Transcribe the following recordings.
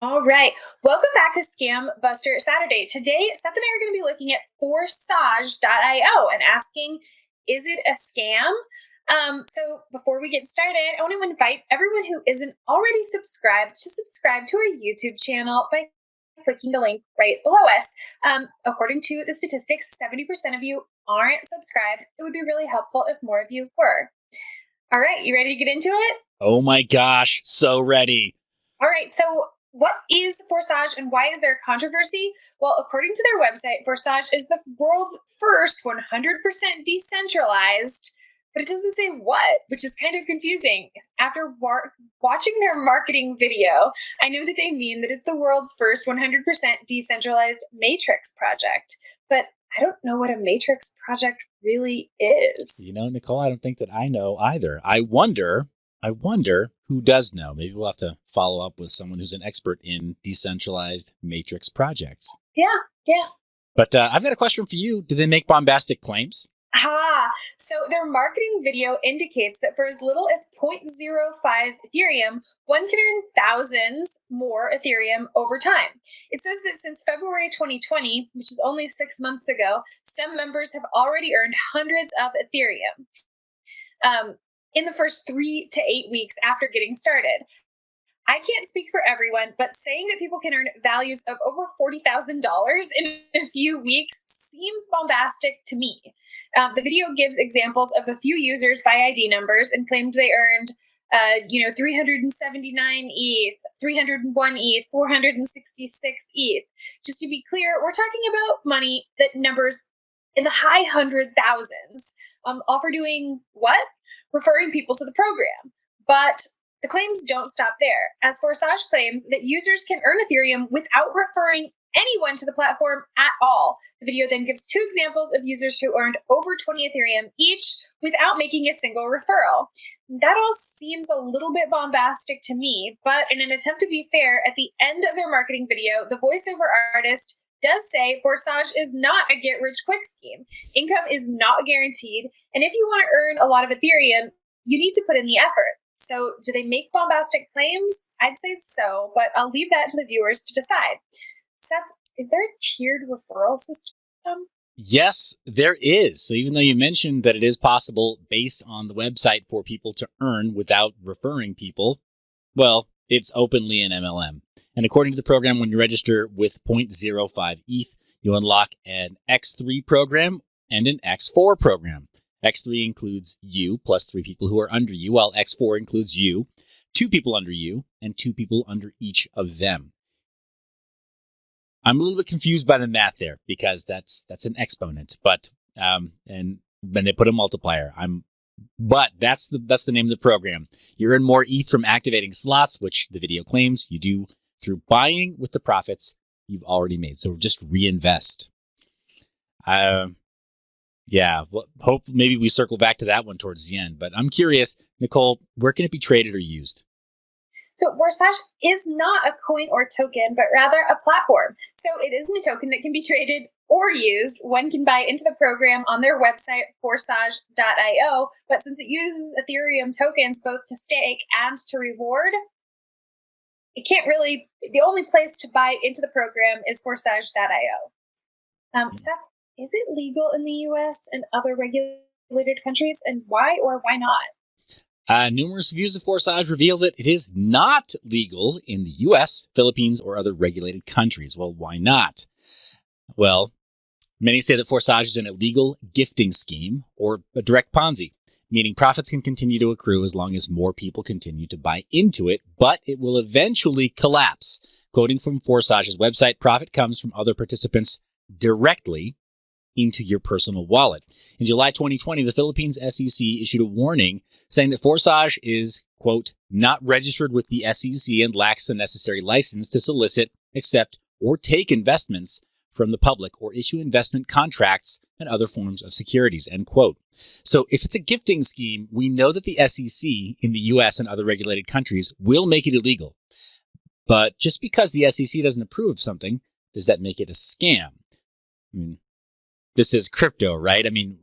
All right. Welcome back to Scam Buster Saturday. Today, Seth and I are going to be looking at Forsage.io and asking, is it a scam? So before we get started, I want to invite everyone who isn't already subscribed to subscribe to our YouTube channel by clicking the link right below us. According to the statistics, 70% of you aren't subscribed. It would be really helpful if more of you were. All right. You ready to get into it? Oh my gosh. So ready. All right. So what is Forsage and why is there controversy? Well, according to their website, Forsage is the world's first 100% decentralized, but it doesn't say what, which is kind of confusing. After watching their marketing video, I know that they mean that it's the world's first 100% decentralized matrix project, but I don't know what a matrix project really is. You know, Nicole, I don't think that I know either. I wonder who does know. Maybe we'll have to follow up with someone who's an expert in decentralized matrix projects. Yeah. But I've got a question for you. Do they make bombastic claims? So their marketing video indicates that for as little as 0.05 Ethereum, one can earn thousands more Ethereum over time. It says that since February 2020, which is only 6 months ago, some members have already earned hundreds of Ethereum in the first 3 to 8 weeks after getting started. I can't speak for everyone, but saying that people can earn values of over $40,000 in a few weeks seems bombastic to me. The video gives examples of a few users by ID numbers and claimed they earned 379 ETH, 301 ETH, 466 ETH. Just to be clear, we're talking about money that numbers in the high hundred thousands, all for doing what? Referring people to the program. But the claims don't stop there, as Forsage claims that users can earn Ethereum without referring anyone to the platform at all. The video then gives 2 examples of users who earned over 20 Ethereum each without making a single referral. That all seems a little bit bombastic to me, but in an attempt to be fair, at the end of their marketing video, the voiceover artist does say Forsage is not a get-rich-quick scheme. Income is not guaranteed, and if you want to earn a lot of Ethereum, you need to put in the effort. So do they make bombastic claims? I'd say so, but I'll leave that to the viewers to decide. Seth, is there a tiered referral system? Yes, there is. So even though you mentioned that it is possible based on the website for people to earn without referring people, well, it's openly an MLM. And according to the program, when you register with 0.05 ETH, you unlock an X3 program and an X4 program. X3 includes you plus 3 people who are under you, while X4 includes you, 2 people under you, and 2 people under each of them. I'm a little bit confused by the math there because that's an exponent, but and then they put a multiplier. But that's the name of the program. You earn more ETH from activating slots, which the video claims you do through buying with the profits you've already made. So just reinvest. Hope maybe we circle back to that one towards the end. But I'm curious, Nicole, where can it be traded or used? So Forsage is not a coin or token, but rather a platform. So it isn't a token that can be traded or used. One can buy into the program on their website, Forsage.io. But since it uses Ethereum tokens both to stake and to reward, it can't really, the only place to buy into the program is Forsage.io. Seth, is it legal in the US and other regulated countries? And why or why not? Numerous reviews of Forsage reveal that it is not legal in the US, Philippines, or other regulated countries. Well, why not? Well, many say that Forsage is an illegal gifting scheme or a direct Ponzi, meaning profits can continue to accrue as long as more people continue to buy into it, but it will eventually collapse. Quoting from Forsage's website, profit comes from other participants directly into your personal wallet. In July 2020, the Philippines SEC issued a warning saying that Forsage is, quote, not registered with the SEC and lacks the necessary license to solicit, accept, or take investments from the public or issue investment contracts and other forms of securities, end quote. So if it's a gifting scheme, we know that the SEC in the US and other regulated countries will make it illegal. But just because the SEC doesn't approve of something, does that make it a scam? I mean, this is crypto, right? I mean,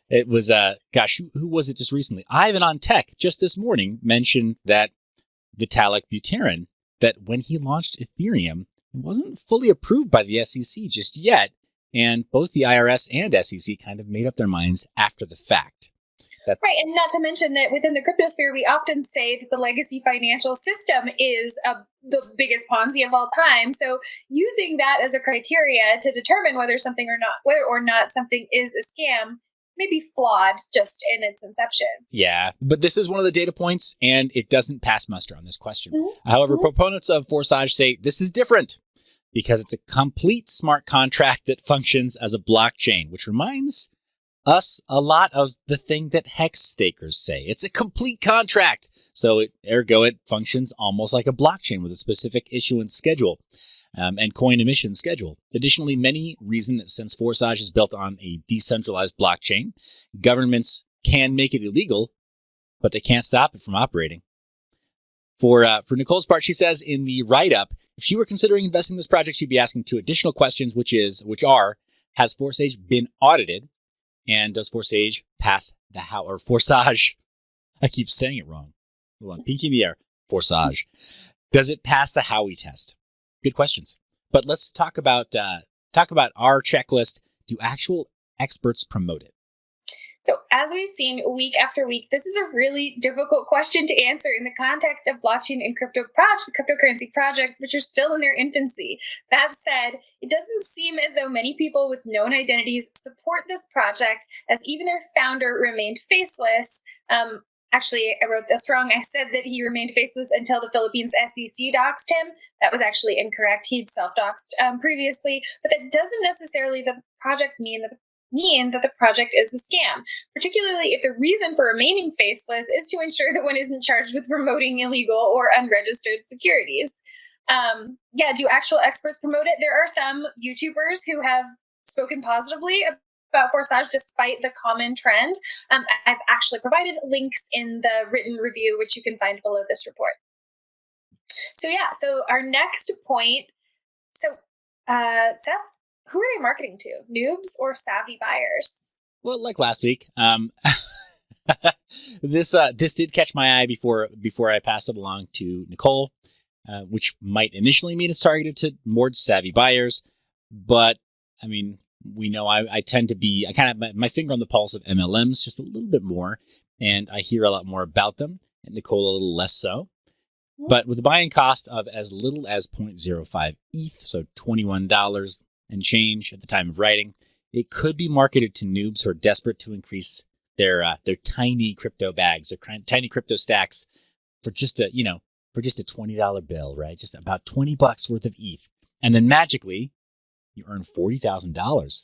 it was, who was it just recently? Ivan on Tech just this morning mentioned that Vitalik Buterin that when he launched Ethereum, it wasn't fully approved by the SEC just yet, and both the IRS and SEC kind of made up their minds after the fact. Right, and not to mention that within the cryptosphere, we often say that the legacy financial system is the biggest Ponzi of all time. So using that as a criteria to determine whether or not something is a scam may be flawed just in its inception. Yeah, but this is one of the data points, and it doesn't pass muster on this question. Mm-hmm. However, proponents of Forsage say this is different because it's a complete smart contract that functions as a blockchain, which reminds us a lot of the thing that hex stakers say. It's a complete contract. So ergo, it functions almost like a blockchain with a specific issuance schedule and coin emission schedule. Additionally, many reason that since Forsage is built on a decentralized blockchain, governments can make it illegal, but they can't stop it from operating. For Nicole's part, she says in the write-up, if she were considering investing in this project, she'd be asking two additional questions, which are, has Forsage been audited? And does Forsage pass the Forsage? I keep saying it wrong. Hold on, pinky in the air. Forsage. Does it pass the Howey test? Good questions. But let's talk about our checklist. Do actual experts promote it? So as we've seen week after week, this is a really difficult question to answer in the context of blockchain and cryptocurrency projects, which are still in their infancy. That said, it doesn't seem as though many people with known identities support this project, as even their founder remained faceless. Actually, I wrote this wrong. I said that he remained faceless until the Philippines SEC doxed him. That was actually incorrect. He'd self-doxed previously, but that doesn't necessarily mean that the project is a scam, particularly if the reason for remaining faceless is to ensure that one isn't charged with promoting illegal or unregistered securities. Do actual experts promote it? There are some YouTubers who have spoken positively about Forsage despite the common trend. I've actually provided links in the written review, which you can find below this report. So our next point. So Seth, who are they marketing to? Noobs or savvy buyers? Well, like last week, this did catch my eye before I passed it along to Nicole, which might initially mean it's targeted to more savvy buyers. But I mean, we know I tend to be, I kind of my finger on the pulse of MLMs just a little bit more, and I hear a lot more about them, and Nicole a little less so. But with a buying cost of as little as 0.05 ETH, so $21 and change at the time of writing, it could be marketed to noobs who are desperate to increase their tiny crypto bags, their tiny crypto stacks for just a $20 bill, right? Just about $20 worth of ETH, and then magically you earn $40,000.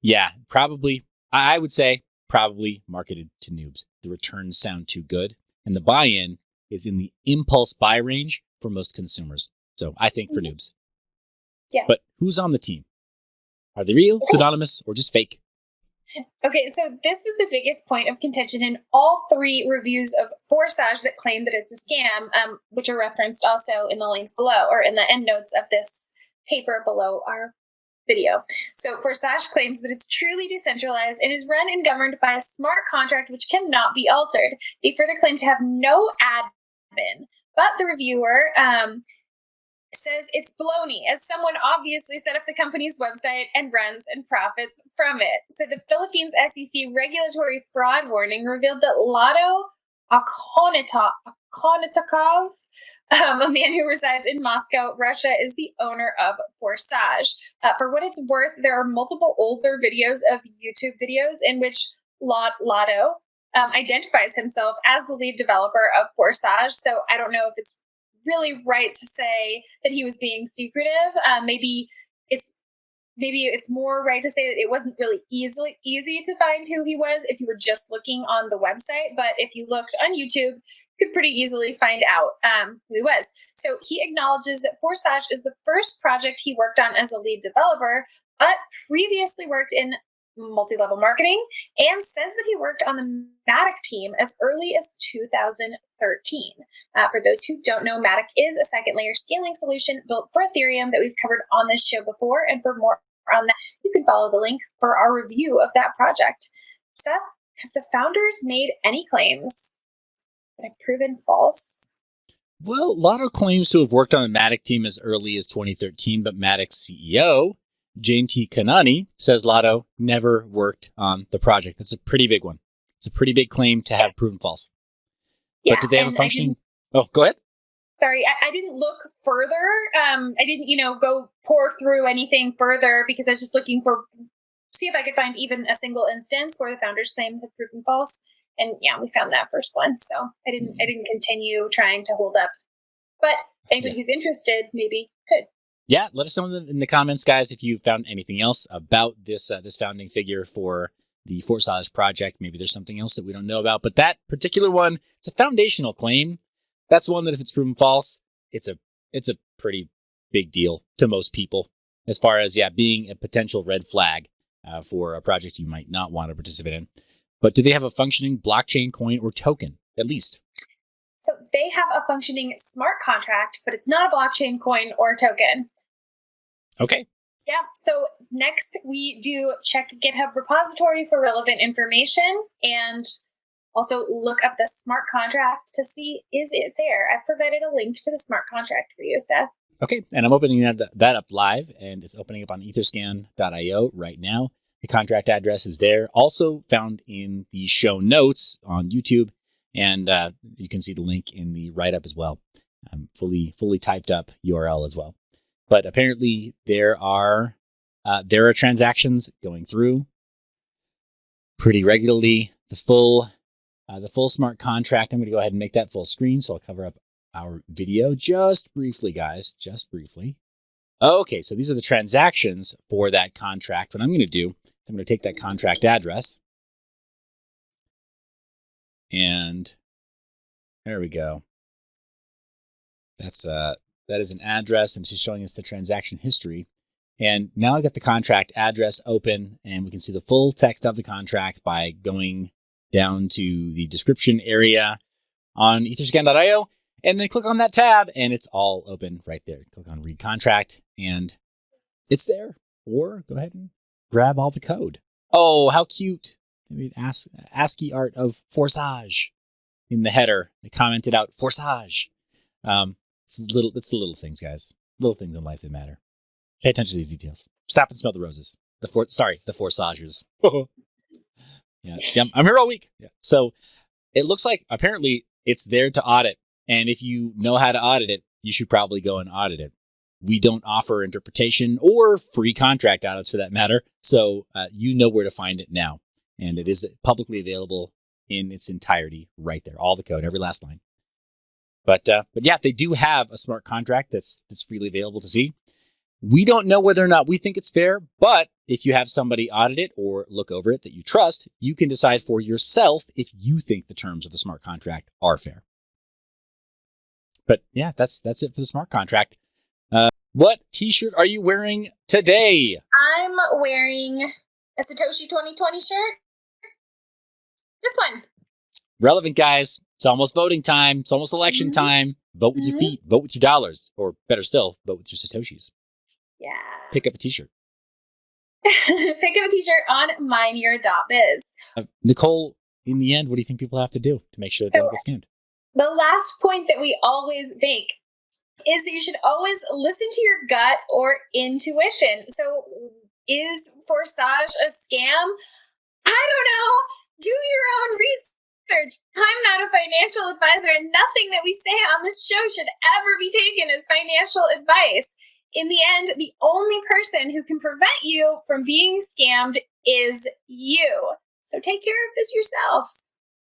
Yeah, probably. I would say probably marketed to noobs. The returns sound too good, and the buy-in is in the impulse buy range for most consumers. So I think for noobs. Yeah. But who's on the team? Are they real, pseudonymous, or just fake? Okay, so this was the biggest point of contention in all three reviews of Forsage that claim that it's a scam, which are referenced also in the links below, or in the endnotes of this paper below our video. So Forsage claims that it's truly decentralized and is run and governed by a smart contract which cannot be altered. They further claim to have no admin, but the reviewer says it's baloney, as someone obviously set up the company's website and runs and profits from it. So the Philippines SEC regulatory fraud warning revealed that Lado Akhonitakov, a man who resides in Moscow, Russia, is the owner of Forsage. For what it's worth, there are multiple older videos of YouTube videos in which Lado identifies himself as the lead developer of Forsage. So I don't know if it's really right to say that he was being secretive. Maybe it's more right to say that it wasn't really easy to find who he was if you were just looking on the website. But if you looked on YouTube, you could pretty easily find out who he was. So he acknowledges that Forsage is the first project he worked on as a lead developer, but previously worked in multi-level marketing, and says that he worked on the Matic team as early as 2013. For those who don't know, Matic is a second layer scaling solution built for Ethereum that we've covered on this show before. And for more on that, you can follow the link for our review of that project. Seth, have the founders made any claims that have proven false? Well, Lotto claims to have worked on the Matic team as early as 2013, but Matic's CEO, Jane T. Kanani, says Lotto never worked on the project. That's a pretty big one. It's a pretty big claim to have proven false. Yeah, but did they have a functioning? Oh, go ahead. Sorry, I didn't look further. I didn't, go pour through anything further because I was just looking see if I could find even a single instance where the founders claimed had proven false. And yeah, we found that first one. So I didn't continue trying to hold up. But anybody who's interested maybe could. Yeah, let us know in the comments, guys, if you found anything else about this founding figure for the Forsage project. Maybe there's something else that we don't know about. But that particular one, it's a foundational claim. That's one that if it's proven false, it's a pretty big deal to most people as far as, being a potential red flag for a project you might not want to participate in. But do they have a functioning blockchain coin or token, at least? So they have a functioning smart contract, but it's not a blockchain coin or token. Okay. Yeah. So next we do check GitHub repository for relevant information and also look up the smart contract to see, is it fair? I've provided a link to the smart contract for you, Seth. Okay. And I'm opening that up live, and it's opening up on etherscan.io right now. The contract address is there, also found in the show notes on YouTube, and you can see the link in the write-up as well. Fully typed up URL as well. But apparently there are transactions going through pretty regularly. The full smart contract, I'm going to go ahead and make that full screen, so I'll cover up our video just briefly, guys, just briefly. Okay, so these are the transactions for that contract. What I'm going to do, I'm going to take that contract address, and there we go. That is an address, and she's showing us the transaction history. And now I've got the contract address open, and we can see the full text of the contract by going down to the description area on etherscan.io, and then click on that tab, and it's all open right there. Click on Read Contract, and it's there. Or go ahead and grab all the code. Oh, how cute. Maybe ASCII art of Forsage in the header. They commented out Forsage. It's the little things, guys. Little things in life that matter. Pay attention to these details. Stop and smell the roses. The Forsagers. Yeah, I'm here all week. Yeah. So it looks like apparently it's there to audit. And if you know how to audit it, you should probably go and audit it. We don't offer interpretation or free contract audits for that matter. So you know where to find it now. And it is publicly available in its entirety right there. All the code, every last line. But yeah, they do have a smart contract that's freely available to see. We don't know whether or not we think it's fair, but if you have somebody audit it or look over it that you trust, you can decide for yourself if you think the terms of the smart contract are fair. But yeah, that's it for the smart contract. What t-shirt are you wearing today? I'm wearing a Satoshi 2020 shirt. This one. Relevant, guys. It's almost voting time. It's almost election time. Vote with your feet. Vote with your dollars. Or better still, vote with your Satoshis. Yeah. Pick up a t-shirt. Pick up a t-shirt on mineyour.biz. Nicole, in the end, what do you think people have to do to make sure that they don't get scammed? The last point that we always make is that you should always listen to your gut or intuition. So is Forsage a scam? I don't know. Do your own research. I'm not a financial advisor, and nothing that we say on this show should ever be taken as financial advice. In the end, the only person who can prevent you from being scammed is you. So take care of this yourselves.